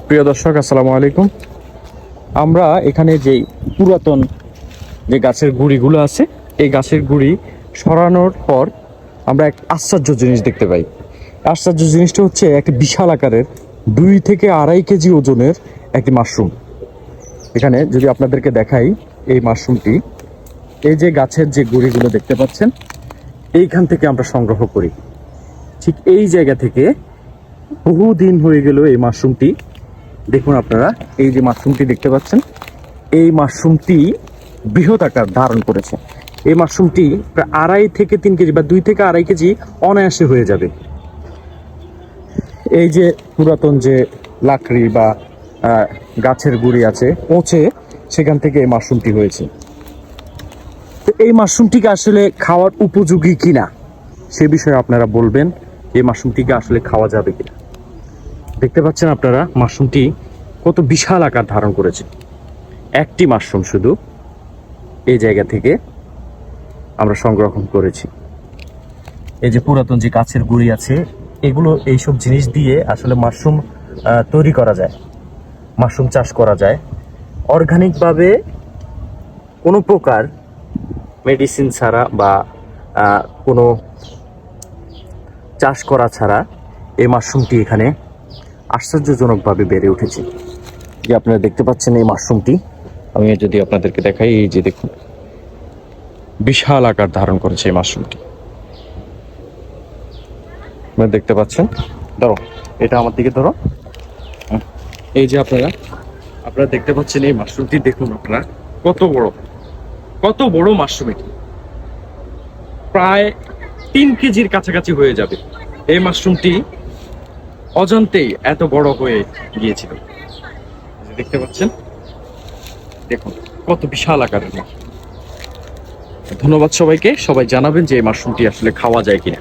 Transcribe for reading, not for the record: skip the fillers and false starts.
প্রিয় দর্শক, আসসালামু আলাইকুম। আমরা এখানে যে পুরাতন যে গাছের গুঁড়িগুলো আছে, এই গাছের গুঁড়ি সরানোর পর আমরা এক আশ্চর্য জিনিস দেখতে পাই। আশ্চর্য জিনিসটা হচ্ছে একটা বিশাল আকারের 2 থেকে 2.5 কেজি ওজনের একটি মাশরুম। এখানে যদি আপনাদেরকে দেখাই, এই মাশরুমটি এই যে গাছের যে গুঁড়িগুলো দেখতে পাচ্ছেন, এইখান থেকে আমরা সংগ্রহ করি। ঠিক এই জায়গা থেকে বহুদিন হয়ে গেল এই মাশরুমটি। দেখুন আপনারা, এই যে মাশরুমটি দেখতে পাচ্ছেন, এই মাশরুমটি বৃহৎ আকার ধারণ করেছে। এই মাশরুমটি প্রায় 2.5 থেকে 3 কেজি বা 2 থেকে 2.5 কেজি অনায়াসে হয়ে যাবে। এই যে পুরাতন যে লাকড়ি বা গাছের গুঁড়ি আছে, পচে সেখান থেকে এই মাশরুমটি হয়েছে। তো এই মাশরুমটিকে আসলে খাওয়ার উপযোগী কিনা সে বিষয়ে আপনারা বলবেন, এই মাশরুমটিকে আসলে খাওয়া যাবে কিনা। দেখতে পাচ্ছেন আপনারা, মাশরুমটি কত বিশাল আকার ধারণ করেছে। একটি মাশরুম শুধু এই জায়গা থেকে আমরা সংরক্ষণ করেছি। এই যে পুরাতন যে গাছের গুঁড়ি আছে, এগুলো এইসব জিনিস দিয়ে আসলে মাশরুম তৈরি করা যায়, মাশরুম চাষ করা যায় অর্গানিকভাবে, কোনো প্রকার মেডিসিন ছাড়া বা কোনো চাষ করা ছাড়া এই মাশরুমটি এখানে আশ্চর্যজনকভাবে বেড়ে উঠেছে। যে আপনারা দেখতে পাচ্ছেন এই মাশরুমটি, আমি যদি আপনাদেরকে দেখাই, এই যে দেখুন, বিশাল আকার ধারণ করেছে এই মাশরুমটি। আপনারা দেখতে পাচ্ছেন, ধরো এটা আমার দিকে ধরো। এই যে আপনারা দেখতে পাচ্ছেন এই মাশরুমটি, দেখুন আপনারা কত বড় মাশরুম। এটি প্রায় 3 কেজির কাছাকাছি হয়ে যাবে। এই মাশরুমটি অজান্তেই এত বড় হয়ে গিয়েছিল। দেখতে পাচ্ছেন, দেখুন কত বিশাল আকারের মাশরুম। ধন্যবাদ সবাইকে। সবাই জানাবেন যে এই মাশরুমটি আসলে খাওয়া যায় কিনা।